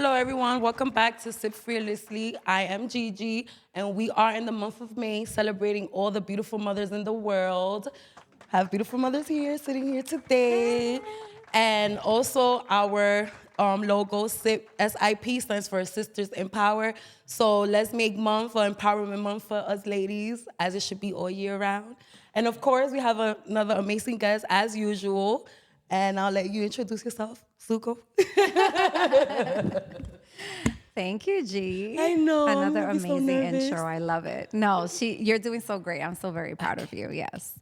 Hello, everyone. Welcome back to Sip Fearlessly. I am Gigi, and we are in the month of May celebrating all the beautiful mothers in the world. Have beautiful mothers here, sitting here today. And also our logo, SIP, SIP, stands for Sisters in Power. So let's make month or empowerment month for us ladies, as it should be all year round. And of course, we have another amazing guest, as usual. And I'll let you introduce yourself, Suko. Thank you, G. I know. Another I'm so amazing nervous. intro. I love it. No, you're doing so great. I'm so very proud of you. Yes.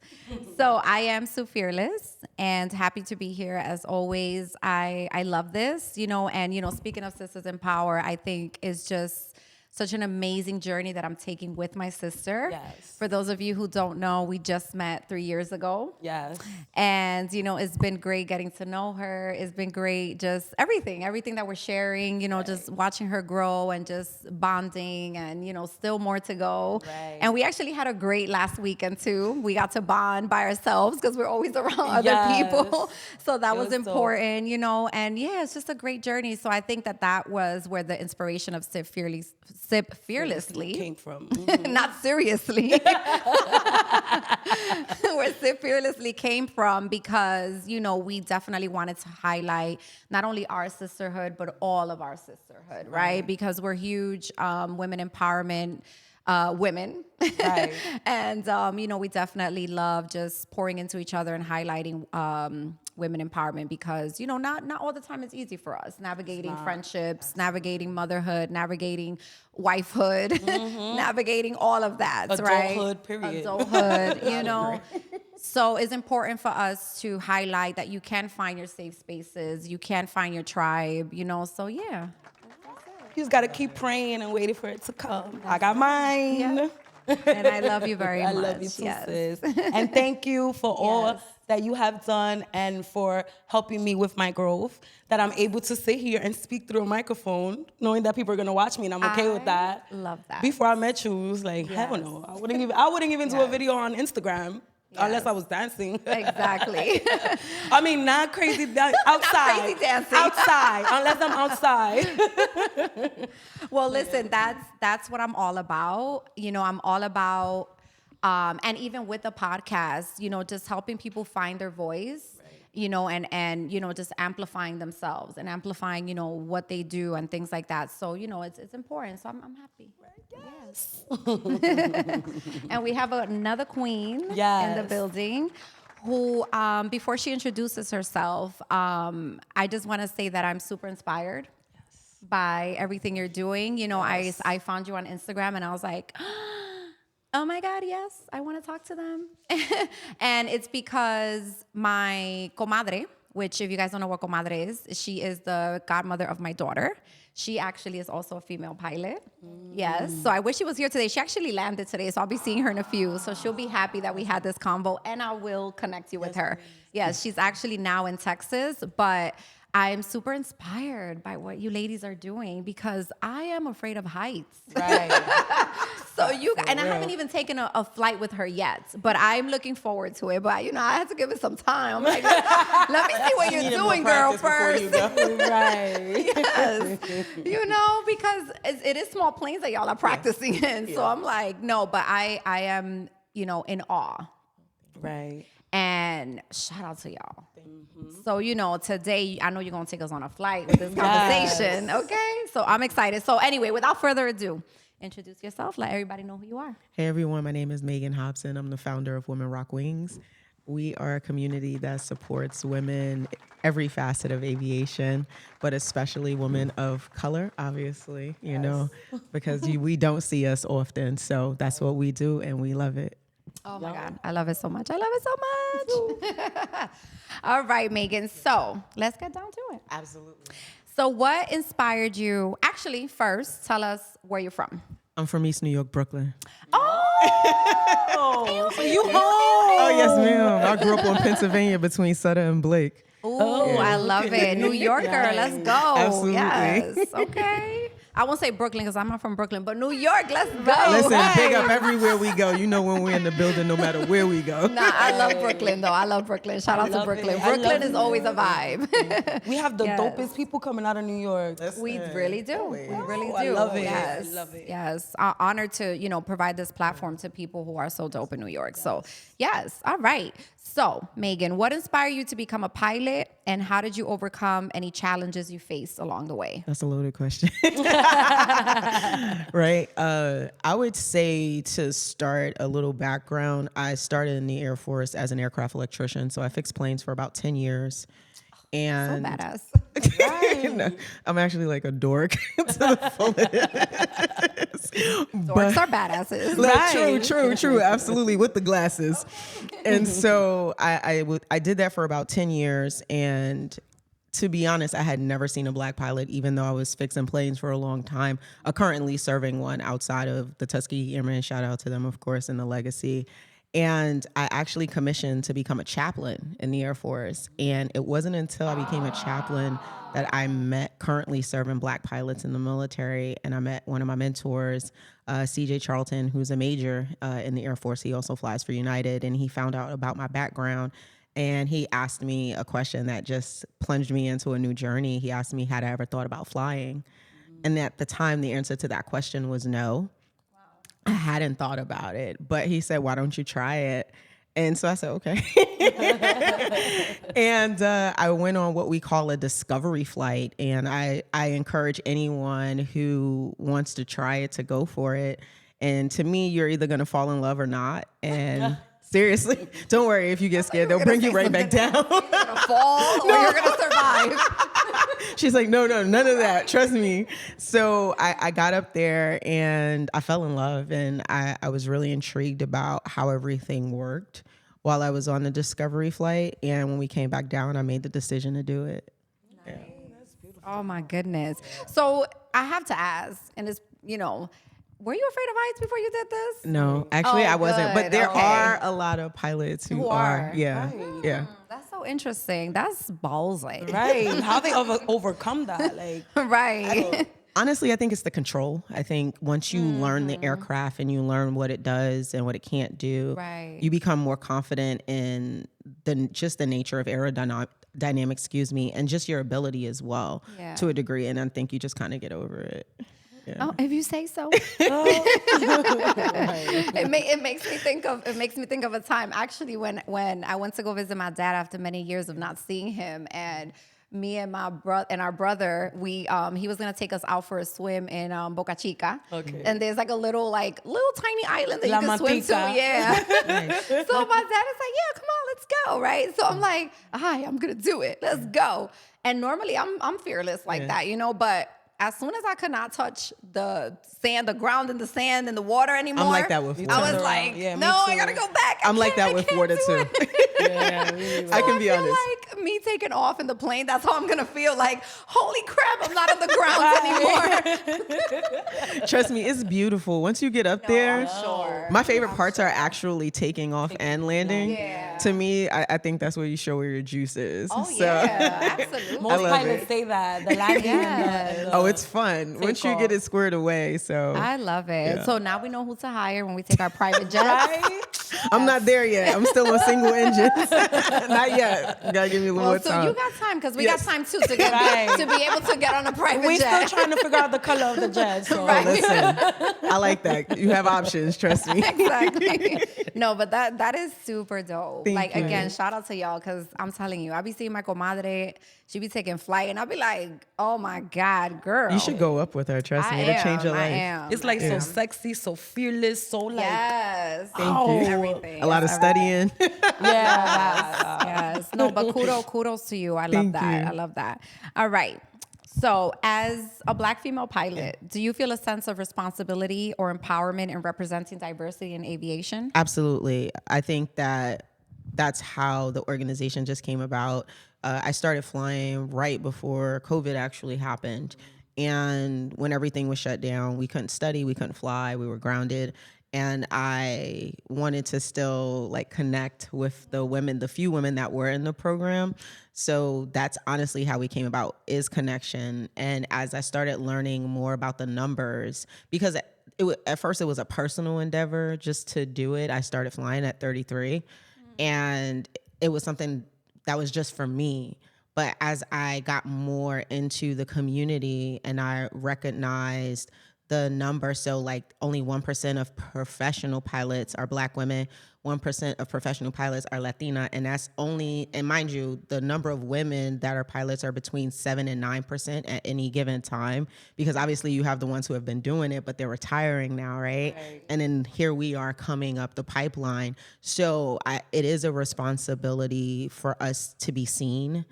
So I am Sue Fearless and happy to be here as always. I love this, and speaking of Sisters in Power, I think is just such an amazing journey that I'm taking with my sister. Yes. For those of you who don't know, we just met 3 years ago. Yes. And, it's been great getting to know her. It's been great, just everything that we're sharing, just watching her grow and just bonding and, still more to go. Right. And we actually had a great last weekend too. We got to bond by ourselves because we're always around other Yes. people. So that It was was dope. important, and yeah, it's just a great journey. So I think that was where the inspiration of Sip Fearlessly Came from. not seriously. Where Sip Fearlessly came from because, we definitely wanted to highlight not only our sisterhood, but all of our sisterhood, right? Because we're huge women empowerment women. Right. And, we definitely love just pouring into each other and highlighting women empowerment because, not all the time is easy for us. Navigating friendships, navigating motherhood, navigating wifehood, navigating all of that, right? Adulthood, period. Adulthood, So it's important for us to highlight that you can find your safe spaces, you can find your tribe, so yeah. You just got to keep praying and waiting for it to come. I got mine. Yeah. And I love you very I much. love you too, Yes. sis. And thank you for all Yes. that you have done and for helping me with my growth, that I'm able to sit here and speak through a microphone, knowing that people are going to watch me, and I'm okay with that. Love that. Before I met you, it was like, hell Yes. no. I wouldn't even do a video on Instagram. Unless Yes. I was dancing. Exactly. I mean, not crazy outside. crazy dancing. Outside, unless I'm outside. Well, listen, that's what I'm all about. I'm all about, and even with the podcast, just helping people find their voice. And just amplifying themselves and amplifying, what they do and things like that. So, it's important. So I'm happy. Yes. And we have another queen in the Yes. building who, before she introduces herself, I just want to say that I'm super inspired by everything you're doing. I found you on Instagram and I was like, oh my God, yes, I want to talk to them. And it's because my comadre, which if you guys don't know what comadre is, she is the godmother of my daughter. She actually is also a female pilot. Yes. So I wish she was here today. She actually landed today, so I'll be seeing her in a few. So she'll be happy that we had this convo, and I will connect you with her. Yes, she's actually now in Texas, but I'm super inspired by what you ladies are doing because I am afraid of heights. Right. So I real. haven't even taken a flight with her yet, but I'm looking forward to it. But I have to give it some time. I'm like, let me see what you're doing, girl, first. Right. Yes. Because it is small planes that y'all are practicing in. So I'm like, no, but I am, in awe. Right. And shout out to y'all. So, today, I know you're going to take us on a flight with this conversation. Okay. So I'm excited. So anyway, without further ado, introduce yourself. Let everybody know who you are. Hey everyone, my name is Megan Hobson. I'm the founder of Women Rock Wings. We are a community that supports women, every facet of aviation, but especially women of color, obviously, because we don't see us often. So that's what we do, and we love it. Oh my God. I love it so much. All right, Megan. So let's get down to it. Absolutely. So what inspired you? Actually, first, tell us where you're from. I'm from East New York, Brooklyn. Oh, you home? Oh, yes, ma'am. I grew up on Pennsylvania between Sutter and Blake. Oh, I love it. New Yorker, let's go. Absolutely. Yes. Okay. I won't say Brooklyn because I'm not from Brooklyn, but New York, let's go. Listen, big up everywhere we go. You know when we're in the building, no matter where we go. Nah, I love Brooklyn though. I love Brooklyn. Shout out to love Brooklyn. it. I Brooklyn love is always a vibe. We have the Yes. dopest people coming out of New York. We really do. We really do. I love it. Yes. I love it. Yes. Honored to, provide this platform to people who are so dope in New York. So, yes. All right. So, Megan, what inspired you to become a pilot, and how did you overcome any challenges you faced along the way? That's a loaded question. Right? I would say, to start a little background, I started in the Air Force as an aircraft electrician. So I fixed planes for about 10 years. So And badass. No, I'm actually like a dork to the fullest. Dorks are badasses. Like, true, absolutely, with the glasses. And so I did that for about 10 years. And to be honest, I had never seen a black pilot, even though I was fixing planes for a long time. Currently serving one outside of the Tuskegee Airmen. Shout out to them, of course, in the legacy. And I actually commissioned to become a chaplain in the Air Force. And it wasn't until I became a chaplain that I met currently serving black pilots in the military. And I met one of my mentors, CJ Charlton, who's a major in the Air Force. He also flies for United. And he found out about my background. And he asked me a question that just plunged me into a new journey. He asked me, had I ever thought about flying? And at the time, the answer to that question was no. I hadn't thought about it, but he said, why don't you try it? And so I said, okay. And I went on what we call a discovery flight. And I encourage anyone who wants to try it to go for it. And to me, you're either going to fall in love or not. And seriously, don't worry if you get scared. They'll bring you right back down. You're going to fall or you're going to survive. She's like, no, none of that. Trust me. So I got up there and I fell in love, and I was really intrigued about how everything worked while I was on the discovery flight. And when we came back down, I made the decision to do it. Nice. Yeah. Oh my goodness. So I have to ask, and it's, were you afraid of heights before you did this? No, actually I wasn't. But there Okay. are a lot of pilots who are. Yeah. Right. Yeah. That's so interesting. That's ballsy. Right. How they overcome that? Like, Right. Honestly, I think it's the control. I think once you learn the aircraft and you learn what it does and what it can't do, Right. you become more confident in just the nature of aerodynamics, and just your ability as well, Yeah. to a degree. And I think you just kind of get over it. Yeah. Oh, if you say so. It makes me think of a time actually when I went to go visit my dad after many years of not seeing him, and me and our brother, he was gonna take us out for a swim in Boca Chica. Okay. And there's like a little tiny island that La you can swim to. Matica. Yeah. Nice. So my dad is like, yeah, come on, let's go, right? So I'm like, hi, I'm gonna do it. Let's go. And normally I'm fearless like Yeah. that, but as soon as I could not touch the sand, the ground and the sand and the water anymore, I'm like that with water. I was like, Yeah, me no, I too. gotta go back. I'm like that with water too. yeah, really. I can be feel honest. like me taking off in the plane, that's how I'm gonna feel. Like, holy crap, I'm not on the ground anymore. Trust me, it's beautiful. Once you get up there, I'm sure. my favorite parts are actually taking off and landing. Yeah. To me, I think that's where you show where your juice is. Oh So- yeah, absolutely. Most love pilots it. say that. The landing Yes. and the, Oh, it's fun once you get it squared away. So I love it. Yeah. So now we know who to hire when we take our private jets. right? I'm not there yet. I'm still on single engines. Not yet. You gotta give me a little Well, more so time. you got time because we Yes. got time too to get Right. to be able to get on a private We're jet. still trying to figure out the color of the jet. So. Right. Listen, I like that. You have options. Trust me. Exactly. No, but that is super dope. Thank like you. again, shout out to y'all because I'm telling you, I be seeing my comadre. She be taking flight, and I'll be like, oh my god, girl. You should go up with her. Trust me, it'll change your life. I am. It's like I so am. sexy, so fearless, so like Yes. Thank you. Everything. A lot of Yes, studying. yeah. Yes. No, but kudos to you. I love Thank that. you. I love that. All right. So, as a Black female pilot, do you feel a sense of responsibility or empowerment in representing diversity in aviation? Absolutely. I think that's how the organization just came about. I started flying right before COVID actually happened. And when everything was shut down, we couldn't study, we couldn't fly, we were grounded. and I wanted to still like connect with the few women that were in the program. So that's honestly how we came about, is connection. And as I started learning more about the numbers, because at first it was a personal endeavor just to do it. I started flying at 33, and it was something that was just for me. But as I got more into the community and I recognized the number, so like only 1% of professional pilots are Black women, 1% of professional pilots are Latina, and that's only, and mind you, the number of women that are pilots are between 7 and 9% at any given time, because obviously you have the ones who have been doing it, but they're retiring now, right? And then here we are coming up the pipeline. So it is a responsibility for us to be seen.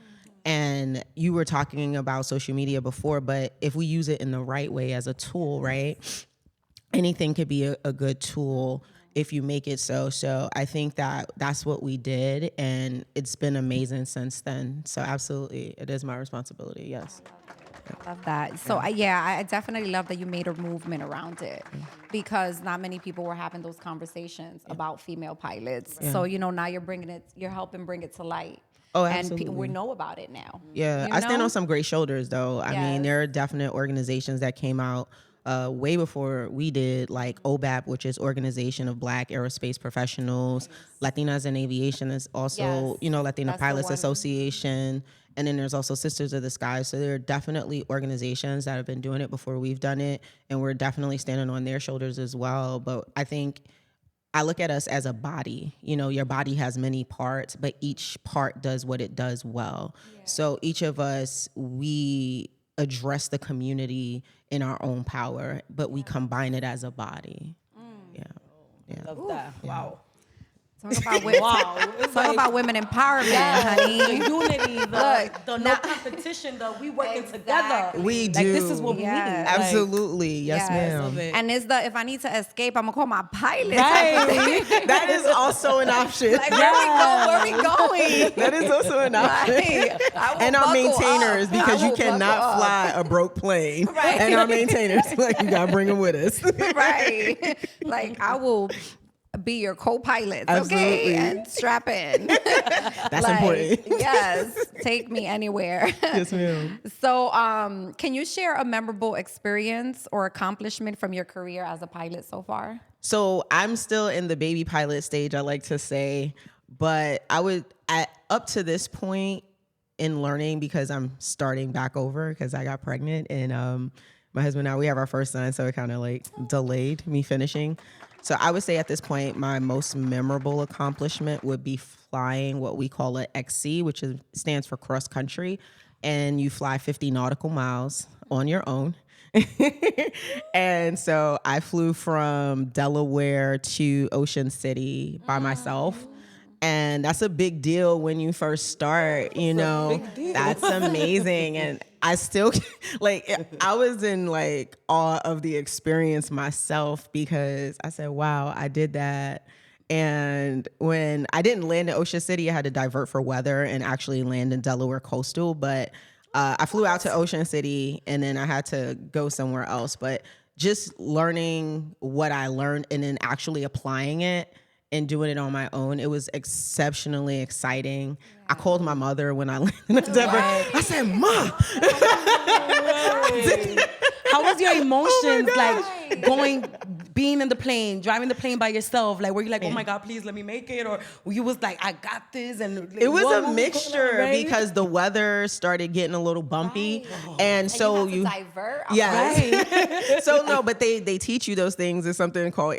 And you were talking about social media before, but if we use it in the right way as a tool, right? Anything could be a good tool if you make it so. So I think that's what we did, and it's been amazing since then. So absolutely, it is my responsibility, yes. I love that. So I definitely love that you made a movement around it, because not many people were having those conversations about female pilots. So, now you're helping bring it to light. Oh, and absolutely. we know about it now. Yeah, I stand on some great shoulders, though. I mean, there are definite organizations that came out way before we did, like OBAP, which is Organization of Black Aerospace Professionals. Latinas in Aviation is also, Latina That's the Pilots one. Association. And then there's also Sisters of the Sky. So there are definitely organizations that have been doing it before we've done it. And we're definitely standing on their shoulders as well. But I look at us as a body. Your body has many parts, but each part does what it does well. Yeah. So each of us, we address the community in our own power, but we combine it as a body. Yeah. Love that. Yeah. Wow. Talk about women. Talk about women empowerment, honey. The unity, the no competition, we working together. We do. Like, this is what we need. Absolutely. Yes, ma'am. And if I need to escape, I'm gonna call my pilot. Right. That is also an option. Like, where we going? That is also an option. And our maintainers, because you cannot fly a broke plane. Right. And our maintainers, like, you gotta bring them with us. Right. Like, I will be your co-pilot, Absolutely. okay? And strap in. That's important. Yes, take me anywhere. Yes, ma'am. So, can you share a memorable experience or accomplishment from your career as a pilot so far? So I'm still in the baby pilot stage, I like to say, but up to this point in learning, because I'm starting back over because I got pregnant, and my husband and I, we have our first son, so it kind of like delayed me finishing. So I would say at this point, my most memorable accomplishment would be flying what we call an XC, which stands for cross country, and you fly 50 nautical miles on your own. And so I flew from Delaware to Ocean City by myself. And that's a big deal when you first start, that's amazing. And I still, I was in awe of the experience myself, because I said, wow, I did that. And when I didn't land in Ocean City, I had to divert for weather and actually land in Delaware Coastal. But I flew out to Ocean City, and then I had to go somewhere else. But just learning what I learned and then actually applying it and doing it on my own, it was exceptionally exciting. Yeah. I called my mother when I landed in Denver. Right. I said, Ma! How was your emotions, being in the plane, driving the plane by yourself? Were you like, oh my God, please let me make it? Or you was like, I got this? And it was a mixture, right? Because the weather started getting a little bumpy. Right. And so you have to divert. Yes. Right. So no, but they teach you those things. It's something called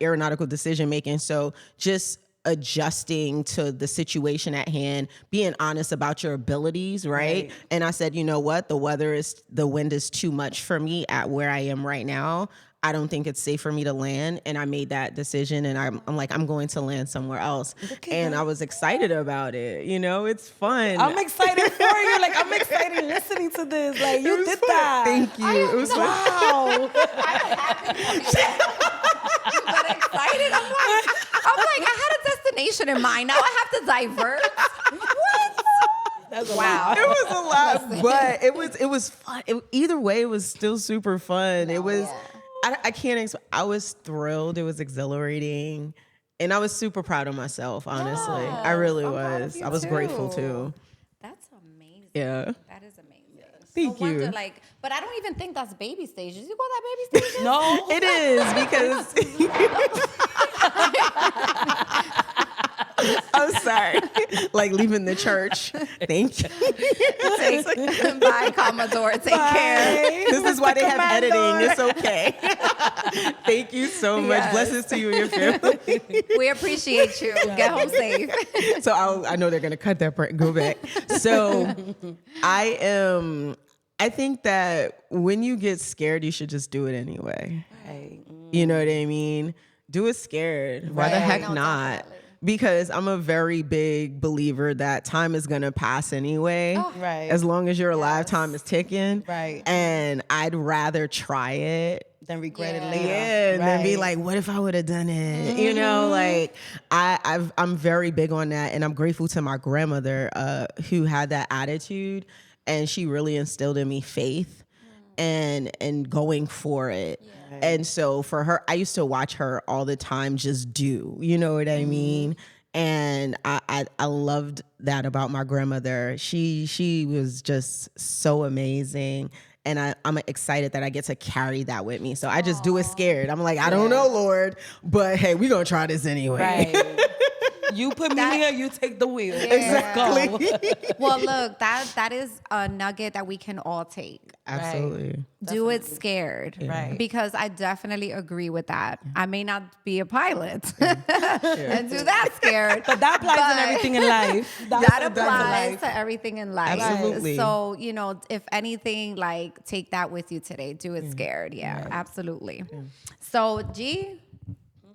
aeronautical decision making. So just adjusting to the situation at hand, being honest about your abilities, right? And I said, you know what? The wind is too much for me at where I am right now. I don't think it's safe for me to land. And I made that decision, and I'm like, I'm going to land somewhere else. And I was excited about it. It's fun. I'm excited for you. I'm excited listening to this. You did fun. that. Thank you. It was wow. You got excited? I'm like, I had a destination in mind. Now I have to divert. What? That's wow. It was a lot, but it was fun. Either way, it was still super fun. I can't explain. I was thrilled. It was exhilarating. And I was super proud of myself, honestly. I really I'm proud of was. you I was grateful too. That's amazing. Yeah. That is amazing. Thank no you. Wonder, but I don't even think that's baby stages. You call that baby stages? No. It is because I'm sorry. Like leaving the church. Thank you. Bye, Commodore. Take care. This is why they have editing. It's okay. Thank you so much. Yes. Blessings to you and your family. We appreciate you. Get home safe. So I know they're gonna cut that part and go back. So I think that when you get scared, you should just do it anyway. Right. You know what I mean? Do it scared. Why the Right. heck No, not? definitely. Because I'm a very big believer that time is gonna pass anyway. Right. As long as you're alive, time is ticking. Right. And I'd rather try it. Then regret it Yeah. later. Yeah, and then be Right. like, what if I would have done it? You know, like I'm very big on that, and I'm grateful to my grandmother who had that attitude, and she really instilled in me faith and going for it. And so for her, I used to watch her all the time just do, you know what I mean? And I loved that about my grandmother. She was just so amazing. And I'm excited that I get to carry that with me. So I just do it scared. I'm like, I don't know, Lord, but hey, we're going to try this anyway. Right. You put me here, you take the wheel. Let's go. Well, look, that is a nugget that we can all take. Absolutely. Do it scared. Right. Because I definitely agree with that. I may not be a pilot and do that scared. But that applies in but everything in life. That applies in applies life. to everything in life. Absolutely. So, if anything, like take that with you today. Do it scared. Yeah, absolutely. So, G,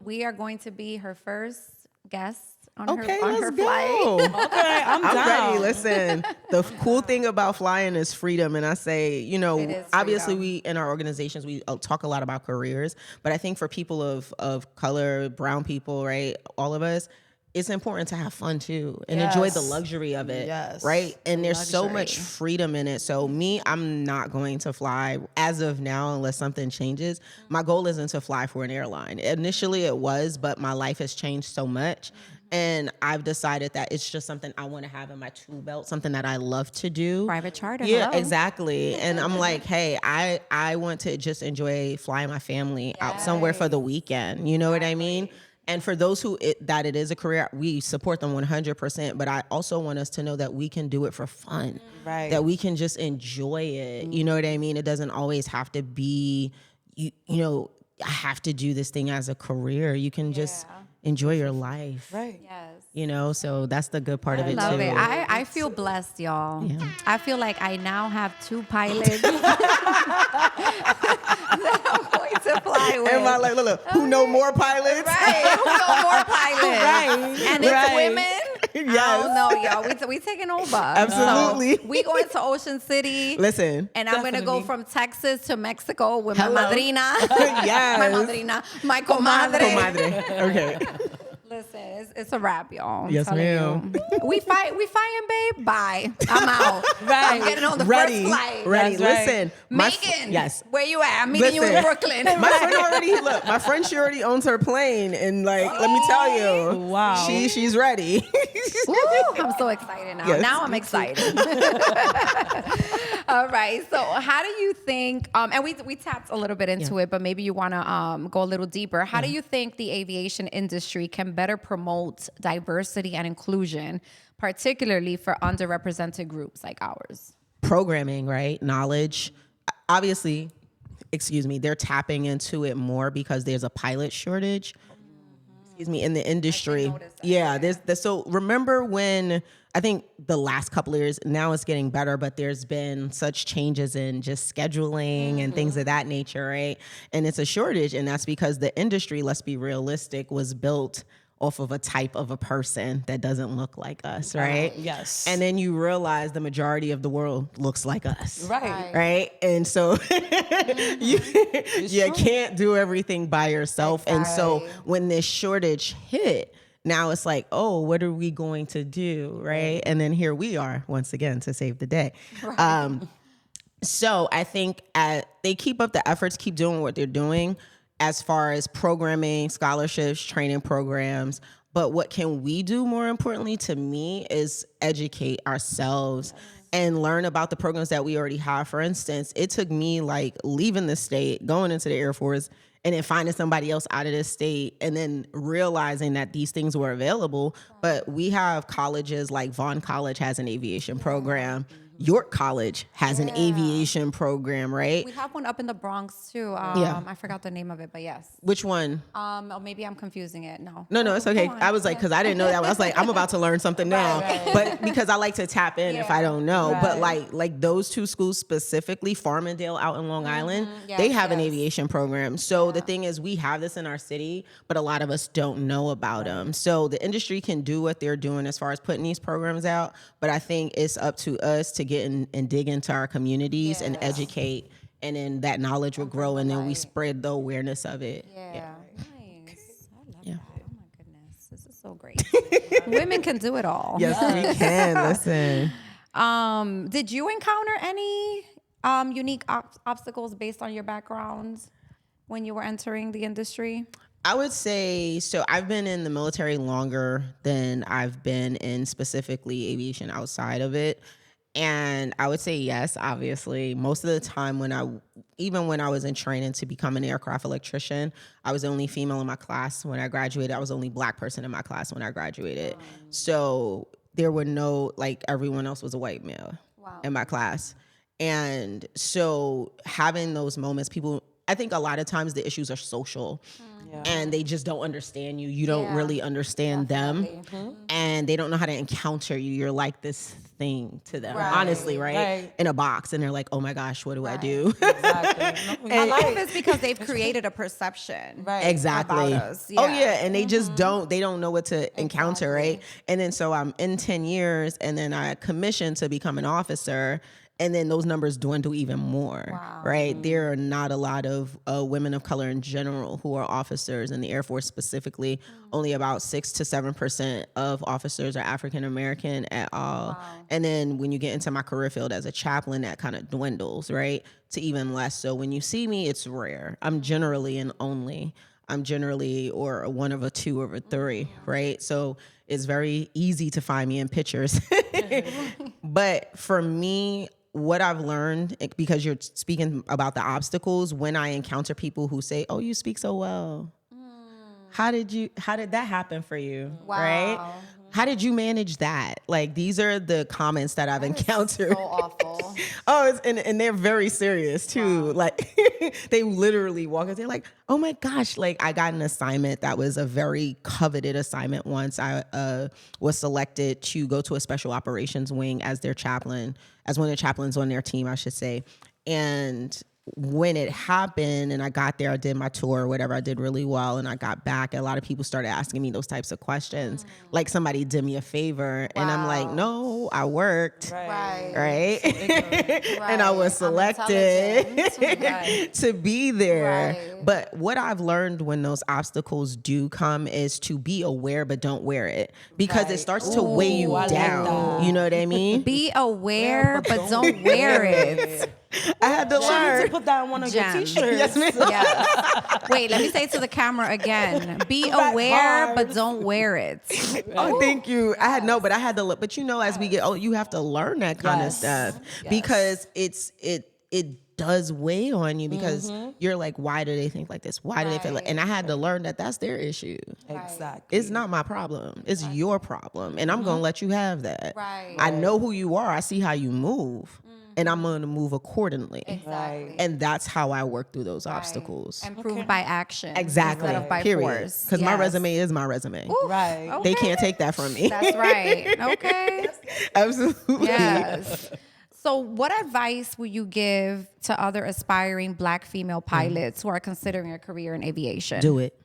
we are going to be her first guest on Okay, her let's flight. go. Okay, I'm down. I'm ready. Listen, the cool thing about flying is freedom. And I say, It is obviously freedom. we, in our organizations, we talk a lot about careers, but I think for people of color, brown people, right, all of us, it's important to have fun too and enjoy the Yes. luxury of it, Yes. right? And there's so Luxury. much freedom in it. So I'm not going to fly as of now unless something changes. My goal isn't to fly for an airline. Initially it was, but my life has changed so much. And I've decided that it's just something I want to have in my tool belt, something that I love to do. Private charter. Yeah, hello. exactly. And I'm like, hey, I want to just enjoy flying my family out somewhere for the weekend. You know what I mean? And for those that it is a career, we support them 100%. But I also want us to know that we can do it for fun. Right. That we can just enjoy it. You know what I mean? It doesn't always have to be, you know, I have to do this thing as a career. You can just enjoy your life. Right. Yes. You know, so that's the good part of it Love too. it. I feel blessed, y'all. I feel like I now have 2 pilots that I'm going to fly with. Everybody like, look, who know more pilots? Right. Who know more pilots? Right. And it's Right. women. Yes. I don't know, y'all. We taking over. Absolutely. So we going to Ocean City. Listen. And I'm going to go Definitely. from Texas to Mexico with Hello. my madrina. Yes. My madrina. My comadre. Comadre. Okay. Listen, it's a wrap, y'all. I'm Yes, telling ma'am. you. We fighting, babe. Bye. I'm out. Right. I'm getting on the Ready. first flight. Ready. That's right. Listen. Megan. Yes. Where you at? I'm meeting you in Listen. Brooklyn. My friend my friend, she already owns her plane, and like, let me tell you, Wow. she's ready. Woo, I'm so excited now. Yes, Now I'm excited. All right. So how do you think, and we tapped a little bit into it, but maybe you want to go a little deeper. How do you think the aviation industry can better promote diversity and inclusion, particularly for underrepresented groups like ours? Programming, right? Knowledge. Obviously, they're tapping into it more because there's a pilot shortage. In the industry. notice that, Yeah, there's so remember when I think the last couple of years, now it's getting better, but there's been such changes in just scheduling and things of that nature, right? And it's a shortage, and that's because the industry, let's be realistic, was built off of a type of a person that doesn't look like us, right? Yes. And then you realize the majority of the world looks like us. Right. Right. And so you can't do everything by yourself. And so when this shortage hit, now it's like, oh, what are we going to do? Right. And then here we are once again to save the day. So I think they keep up the efforts, keep doing what they're doing as far as programming, scholarships, training programs. But what can we do more importantly to me is educate ourselves and learn about the programs that we already have. For instance, it took me like leaving the state, going into the Air Force, and then finding somebody else out of the state and then realizing that these things were available. But we have colleges like Vaughn College has an aviation program. York College has an aviation program, right? We have one up in the Bronx too. Yeah. I forgot the name of it, but yes. Which one? Or maybe I'm confusing it. No, No, it's okay. Go on. I was like, because I didn't know that. I was like, I'm about to learn something now. But because I like to tap in if I don't know. But like those two schools specifically, Farmingdale out in Long Island, they have an aviation program. So the thing is, we have this in our city, but a lot of us don't know about them. So the industry can do what they're doing as far as putting these programs out. But I think it's up to us to get in and dig into our communities and educate. And then that knowledge will grow, and then we spread the awareness of it. Yeah. Nice. I love Yeah. that. Oh my goodness. This is so great. Women can do it all. Yes, we can. Listen. Did you encounter any unique obstacles based on your backgrounds when you were entering the industry? I would say, so I've been in the military longer than I've been in specifically aviation outside of it. And I would say yes, obviously. Most of the time even when I was in training to become an aircraft electrician, I was the only female in my class when I graduated. I was the only black person in my class when I graduated. So there were everyone else was a white male in my class. And so having those moments, I think a lot of times the issues are social. And they just don't understand you. You don't really understand them. And they don't know how to encounter you. You're like this thing to them, honestly, right? In a box. And they're like, oh my gosh, what do I do? Exactly. A lot of it's because they've created a perception. Exactly. About us. Oh yeah. And they just don't know what to encounter, right? And then so I'm in 10 years and then I commissioned to become an officer. And then those numbers dwindle even more, right? There are not a lot of women of color in general who are officers in the Air Force specifically. Only about 6 to 7% of officers are African American at all. And then when you get into my career field as a chaplain, that kind of dwindles, right? To even less. So when you see me, it's rare. I'm generally or a one of a two of a three, right? So it's very easy to find me in pictures. But for me, what I've learned, because you're speaking about the obstacles, when I encounter people who say, oh, you speak so well. How did that happen for you? Right? How did you manage that? Like, these are the comments that I've encountered. So awful. And they're very serious too. Like they literally walk in, they're like, oh my gosh, like I got an assignment that was a very coveted assignment once. I was selected to go to a special operations wing as their chaplain, as one of the chaplains on their team, I should say. And when it happened and I got there, I did my tour or whatever, I did really well. And I got back, a lot of people started asking me those types of questions. Like somebody did me a favor. And I'm like, no, I worked. Right. And I was selected to be there. But what I've learned when those obstacles do come is to be aware, but don't wear it, because it starts to weigh you down. You know what I mean? Be aware, but don't wear it. I had to You learn. need to put that on one of your t-shirts. Yes, ma'am. Yes. Wait, let me say it to the camera again. Be aware, but don't wear it. Oh, thank you. I had to look. But as we get old, you have to learn that kind of stuff because it does weigh on you, because you're like, why do they think like this? Why do they feel like? And I had to learn that that's their issue. Exactly. It's not my problem. It's your problem, and I'm gonna let you have that. Right. I know who you are. I see how you move. And I'm going to move accordingly. Exactly. And that's how I work through those obstacles. And prove by action. Exactly. Instead of by Period. force. Because my resume is my resume. Oof, Right. okay. They can't take that from me. That's right. Okay. Absolutely. Yes. So what advice would you give to other aspiring Black female pilots who are considering a career in aviation? Do it.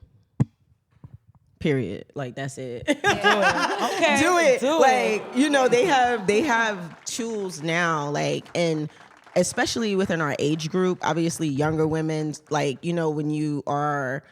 Period. Like, that's it. Okay. Do it. Do Like, they have tools now, like, and especially within our age group, obviously younger women, like, when you are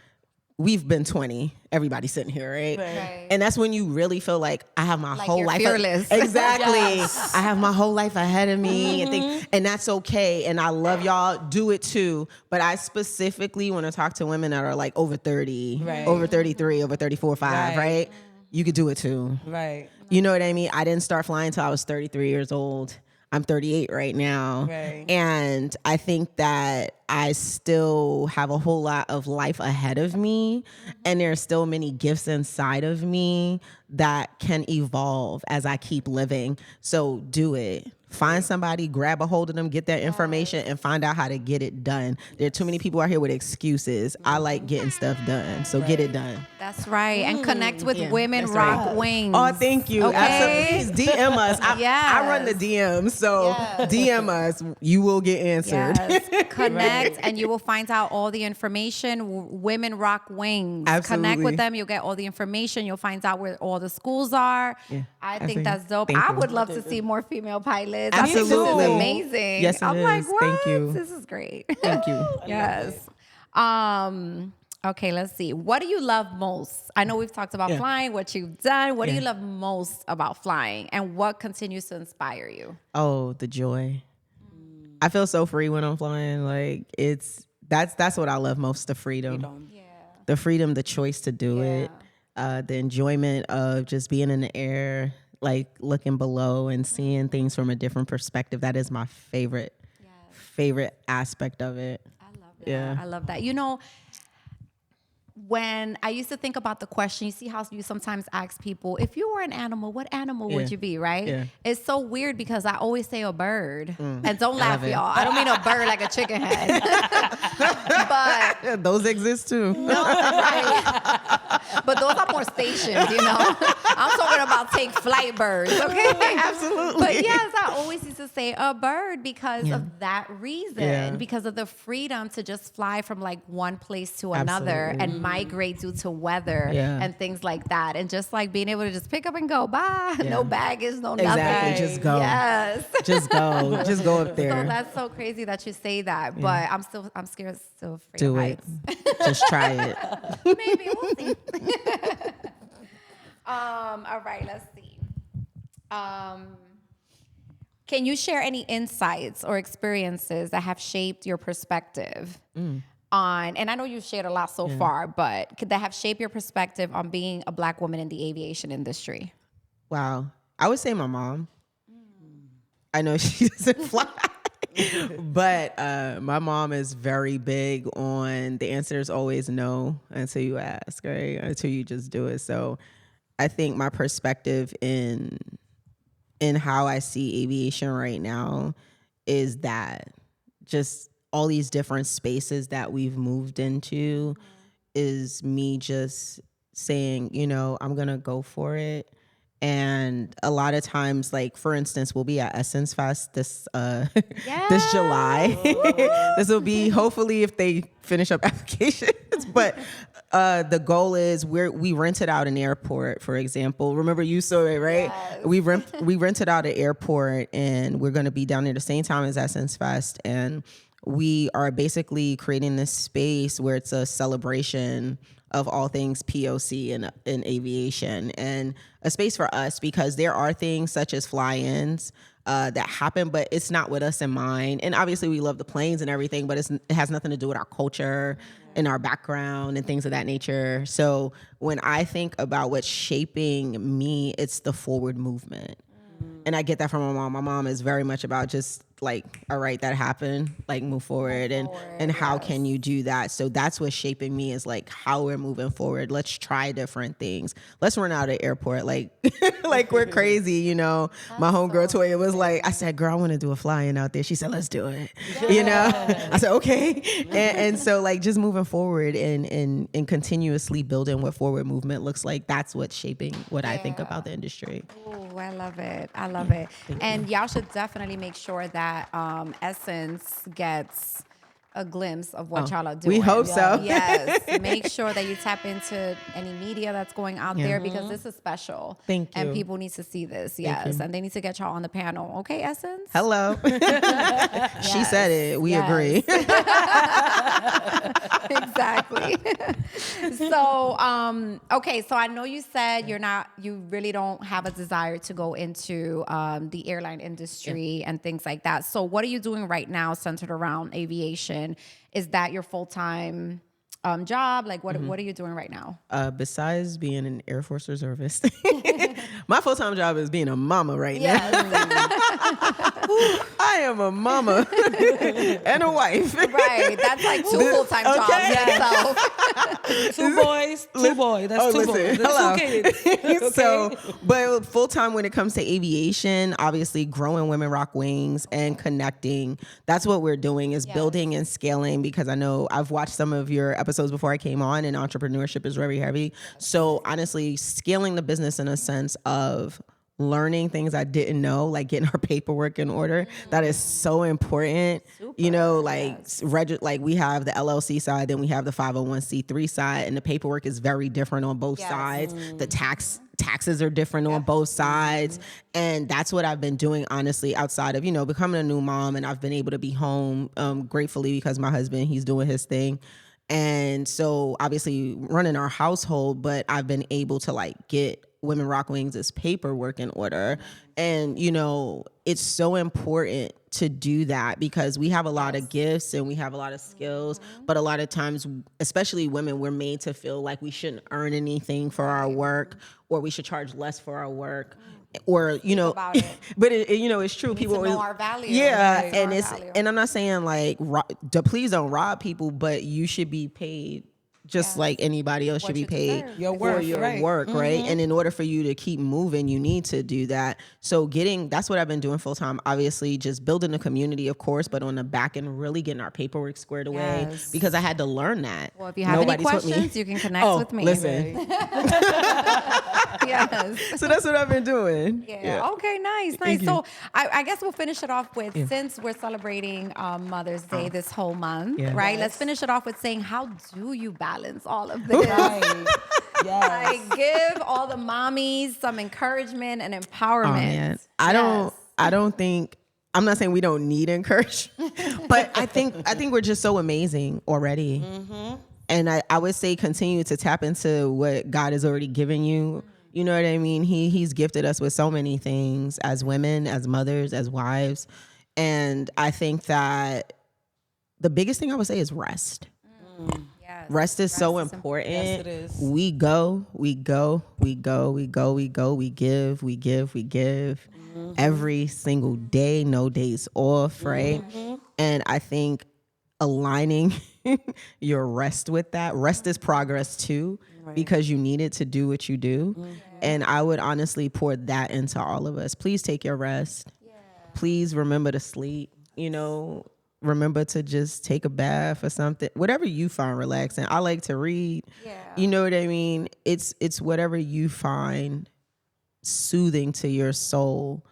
we've been 20. Everybody sitting here, right? Right. And that's when you really feel like I have my whole you're life. fearless. Exactly. Yes. I have my whole life ahead of me, and that's okay. And I love y'all. Do it too. But I specifically want to talk to women that are like over 30, Right. over 33, over 34, 5, right? You could do it too. Right. You know what I mean? I didn't start flying until I was 33 years old. I'm 38 right now. Right. And I think that I still have a whole lot of life ahead of me. And there are still many gifts inside of me that can evolve as I keep living. So do it. Find somebody, grab a hold of them, get their information, and find out how to get it done. There are too many people out here with excuses. I like getting stuff done, so get it done. That's right. And connect with Women that's Rock right. Wings. Oh, thank you. Okay? Absolutely. Please DM us. I run the DMs, so DM us. You will get answered. Yes. Connect and you will find out all the information. Women Rock Wings. Absolutely. Connect with them. You'll get all the information. You'll find out where all the schools are. Yeah. I think Absolutely. that's dope. Thank I you. would love to see more female pilots. I Absolutely. think this is amazing. Yes, it I'm like, is. what? Thank you. This is great. Thank you. Yes. Okay, let's see. What do you love most? I know we've talked about flying, what you've done. What do you love most about flying? And what continues to inspire you? Oh, the joy. I feel so free when I'm flying. Like that's what I love most, the freedom. Yeah. The freedom, the choice to do it. The enjoyment of just being in the air, like looking below and seeing things from a different perspective. That is my favorite aspect of it. I love that. Yeah. I love that. You know, when I used to think about the question, you see how you sometimes ask people, if you were an animal, what animal would you be, right? Yeah. It's so weird because I always say a bird. And don't laugh, love it. y'all. I don't mean a bird like a chicken head. But Yeah, those exist too. no, right. But those are more stations, you know. I'm talking about take flight birds, okay? Absolutely. But yes, I always used to say a bird because of that reason, Yeah. because of the freedom to just fly from like one place to another Absolutely. and migrate due to weather Yeah. and things like that. And just like being able to just pick up and go, bye. No baggage, no nothing. Exactly. Just go. Yes. Just go. Just go up there. So that's so crazy that you say that, but I'm scared, still afraid Do of it. heights. Just try it. Maybe we'll see. All right, let's see. Can you share any insights or experiences that have shaped your perspective on? And I know you've shared a lot so far, but could that have shaped your perspective on being a Black woman in the aviation industry? Wow. I would say my mom. I know she doesn't fly. But my mom is very big on the answer is always no until you ask, right? Until you just do it. So I think my perspective in how I see aviation right now is that just all these different spaces that we've moved into is me just saying, you know, I'm going to go for it. And a lot of times, like, for instance, we'll be at Essence Fest this July. This will be, hopefully, if they finish up applications. But the goal is we rented out an airport, for example. Remember, you saw it, right? Yes. We rented out an airport, and we're going to be down there the same time as Essence Fest. And we are basically creating this space where it's a celebration of all things POC in aviation, and a space for us, because there are things such as fly-ins that happen, but it's not with us in mind. And obviously we love the planes and everything, but it has nothing to do with our culture and our background and things of that nature. So when I think about what's shaping me, it's the forward movement. And I get that from my mom. My mom is very much about just like, all right, that happened, like move forward. And how can you do that? So that's what's shaping me, is like how we're moving forward. Let's try different things. Let's run out of airport. Like, like we're crazy, you know. My homegirl Toya was like, I said, girl, I want to do a fly-in out there. She said, let's do it. You know? I said, okay. And so like just moving forward and continuously building what forward movement looks like, that's what's shaping what I think about the industry. Oh, I love it. I love it. And y'all should definitely make sure that Essence gets a glimpse of what y'all are doing. We hope so. Yes. Make sure that you tap into any media that's going out there, because this is special. Thank you. And people need to see this. Yes. And they need to get y'all on the panel. Okay, Essence? Hello. She said it. We agree. Exactly. Okay, so I know you said you really don't have a desire to go into the airline industry and things like that. So what are you doing right now centered around aviation? Is that your full-time job? Like what are you doing right now? Besides being an Air Force reservist, my full-time job is being a mama right now. I am a mama and a wife. Right. That's like two full-time jobs in itself. Two boys. That's two boys. That's Hello. 2 kids. Okay? So, but full-time when it comes to aviation, obviously growing Women Rock Wings and connecting. That's what we're doing is building and scaling, because I know I've watched some of your episodes before I came on, and entrepreneurship is very heavy. So honestly, scaling the business in a sense of learning things I didn't know, like getting our paperwork in order. That is so important. You know, like like we have the LLC side, then we have the 501c3 side, and the paperwork is very different on both sides. The taxes are different on both sides. And that's what I've been doing, honestly, outside of, becoming a new mom. And I've been able to be home gratefully because my husband, he's doing his thing. And so obviously running our household, but I've been able to like get Women Rock Wings' paperwork in order. And, it's so important to do that because we have a lot of gifts and we have a lot of skills, but a lot of times, especially women, we're made to feel like we shouldn't earn anything for our work, or we should charge less for our work. Or about it. but it's true. People know our value. Yeah, Right. and Our it's value. and I'm not saying like please don't rob people, but you should be paid just like anybody else should be you paid deserve. Your for worth, your right. work, right? And in order for you to keep moving, you need to do that. So that's what I've been doing full time. Obviously, just building a community, of course, but on the back end, really getting our paperwork squared away Yes. because I had to learn that. Well, if you have Nobody any taught me. questions, you can connect with me. Listen. Yes. So that's what I've been doing. Yeah. Okay. Nice. Thank Nice. you. So I guess we'll finish it off with since we're celebrating Mother's Day this whole month, Yeah. right? Yes. Let's finish it off with saying, how do you balance all of this? Right. Yes. Like, give all the mommies some encouragement and empowerment. Oh man, I don't think. I'm not saying we don't need encouragement, but I think we're just so amazing already. And I would say continue to tap into what God has already given you. You know what I mean? He's gifted us with so many things as women, as mothers, as wives. And I think that the biggest thing I would say is rest. Yes. Rest is so important. Yes, it is. We give. Every single day, no days off, right? And I think aligning your rest with that. Rest is progress too, because you need it to do what you do. And I would honestly pour that into all of us. Please take your rest. Please remember to sleep, remember to just take a bath or something, whatever you find relaxing. I like to read. You know what I mean? It's whatever you find soothing to your soul.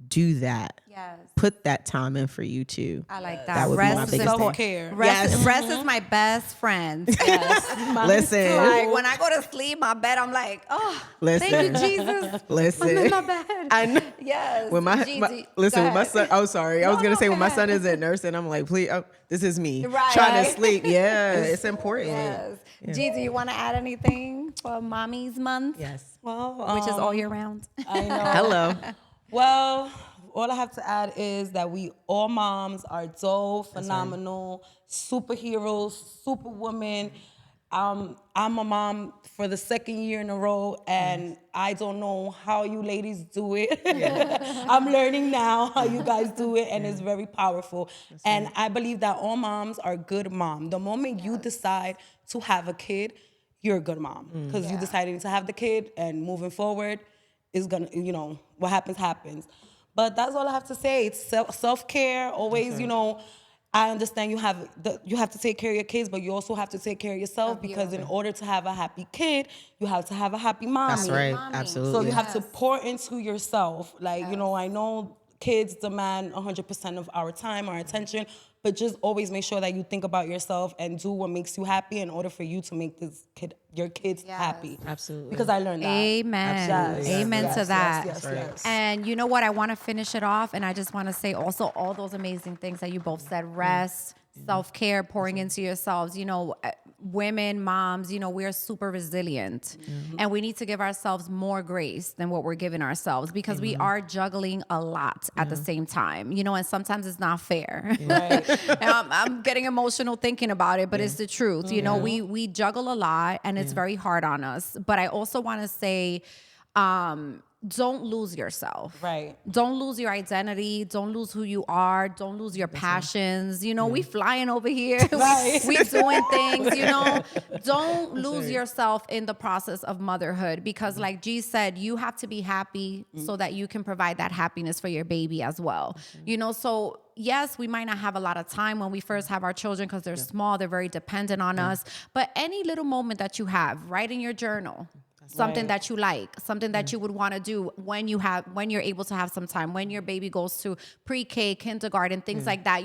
Do that. Yes. Put that time in for you too. I like That that. would be my Rest is biggest thing. important. Self-care. Rest is my best friend. Listen. Like when I go to sleep, my bed, I'm like, oh, Listen. thank you, Jesus. Listen. I'm in my bed. I know. Yes. When my Gigi, listen, go when my ahead. son, oh sorry, I was No, gonna no, say go when my son ahead. is at nursing, I'm like, please, this is me Right. trying to sleep. Yeah, it's important. Yes. Gigi, you want to add anything for Mommy's Month? Yes. Well, Which is all year round. I know. Hello. Well, all I have to add is that we all moms are dope, phenomenal, superheroes, superwomen. I'm a mom for the second year in a row, and I don't know how you ladies do it. I'm learning now how you guys do it, and it's very powerful. And I believe that all moms are good mom. The moment you decide to have a kid, you're a good mom because you decided to have the kid, and moving forward is gonna, what happens happens. But that's all I have to say. It's self-care. Always, I understand you have to take care of your kids, but you also have to take care of yourself because in order to have a happy kid, you have to have a happy mommy. That's right. Mommy. Absolutely. So you have to pour into yourself. Like, I know kids demand 100% of our time, our attention, but just always make sure that you think about yourself and do what makes you happy in order for you to make your kids happy. Absolutely. Because I learned that. Amen. Absolutely. Amen Yes, to yes, that. yes, yes. And you know what? I want to finish it off. And I just want to say also all those amazing things that you both said, rest, self-care, pouring into yourselves. women, moms, we're super resilient, and we need to give ourselves more grace than what we're giving ourselves, because we are juggling a lot at the same time, and sometimes it's not fair. Right. And I'm getting emotional thinking about it, but it's the truth. We juggle a lot, and it's very hard on us. But I also want to say, don't lose yourself. Right. Don't lose your identity. Don't lose who you are. Don't lose your passions. We flying over here. Right. we doing things, Don't lose yourself in the process of motherhood, because like G said, you have to be happy so that you can provide that happiness for your baby as well. So yes, we might not have a lot of time when we first have our children, because they're small, they're very dependent on us. But any little moment that you have, write in your journal. Something that you like, something that you would want to do when you're able to have some time, when your baby goes to pre-K, kindergarten, things like that.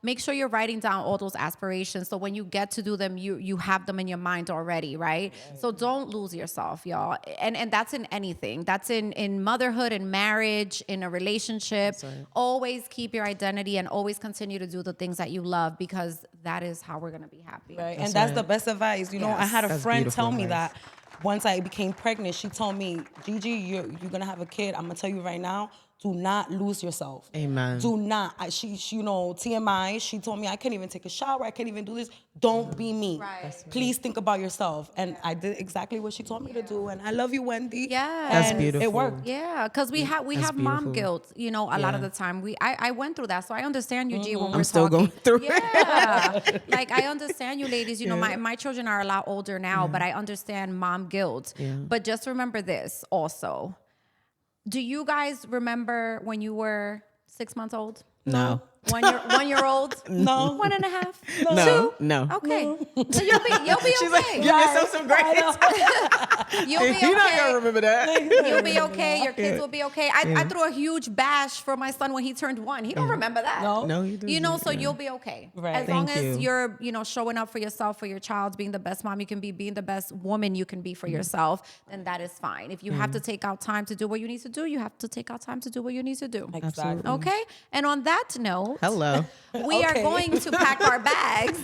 Make sure you're writing down all those aspirations, so when you get to do them, you have them in your mind already, right? So don't lose yourself, y'all. And that's in anything. That's in motherhood, in marriage, in a relationship. Always keep your identity and always continue to do the things that you love, because that is how we're going to be happy. Right. And that's the best advice. I had a friend tell me that. Once I became pregnant, she told me, Gigi, you're going to have a kid. I'm going to tell you right now, do not lose yourself. Amen. Do not. She TMI, she told me, I can't even take a shower. I can't even do this. Don't be me. Right. Please think about yourself. And I did exactly what she told me to do. And I love you, Wendy. Yeah. That's And beautiful. it worked. Yeah, because we have mom guilt, a lot of the time. I went through that, so I understand you, G, when we're I'm still talking. going through it. Yeah, like I understand you, ladies. My children are a lot older now, but I understand mom guilt. Yeah. But just remember this also. Do you guys remember when you were 6 months old? No. 1 year old? No. 1.5? No. 2? No. Okay. So you'll be She's okay. like, give yourself some grace. You'll be okay. You're not going to remember that. You'll be okay. Your kids will be okay. I threw a huge bash for my son when he turned 1. He don't remember that. No, you do. So you'll be okay. Right. As long Thank as you. you're, showing up for yourself, for your child, being the best mom you can be, being the best woman you can be for yourself, then that is fine. If you have to take out time to do what you need to do, you have to take out time to do what you need to do. Exactly. Okay? And on that note, Hello. we are going to pack our bags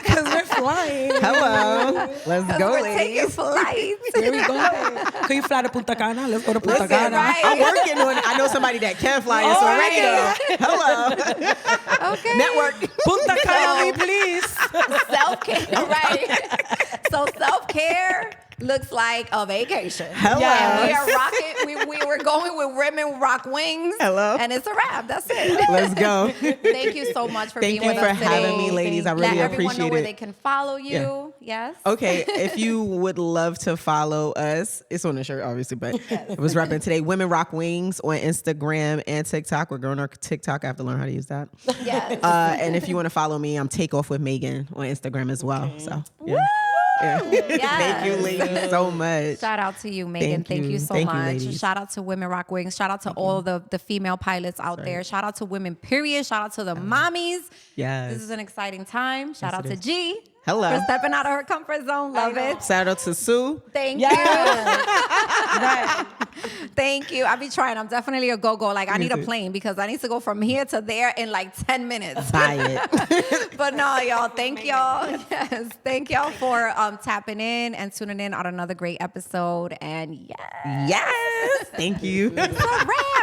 Because we're flying. Hello. Let's go, we're taking ladies. flights. Here we go. Can you fly to Punta Cana? Let's go to Punta Cana. right? I'm working on it. I know somebody that can fly us already. Hello. Okay. Network. Punta Cana, me, please. Self-care, right? So self-care looks like a vacation. Hello. And we are rocking. We were going with Women Rock Wings. Hello. And it's a wrap. That's it. Let's go. Thank you so much for Thank being you with for us having today. me, ladies. I really Let everyone know appreciate where it. they can follow you. Yes. Okay, if you would love to follow us, it's on the shirt, obviously, but it was repping today. Women Rock Wings on Instagram and TikTok. We're growing our TikTok. I have to learn how to use that. Yes. And if you want to follow me, I'm Takeoff with Megan on Instagram as well. So, yeah. Yes. Thank you, ladies, so much. Shout out to you, Megan. Thank you so Thank you, much. ladies. Shout out to Women Rock Wings. Shout out to all the female pilots out there. Shout out to women, period. Shout out to the mommies. Yes. This is an exciting time. Shout out it to is. G. Hello. For stepping out of her comfort zone. Love it. Shout out to Sue. Thank Yeah. you. Right. Thank you. I be trying. I'm definitely a go-go. Like, I Me need a too. plane because I need to go from here to there in like 10 minutes. Buy it. But no, y'all, thank y'all. Yes, thank y'all for tapping in and tuning in on another great episode. And yes, Yes. Thank you. it's a wrap.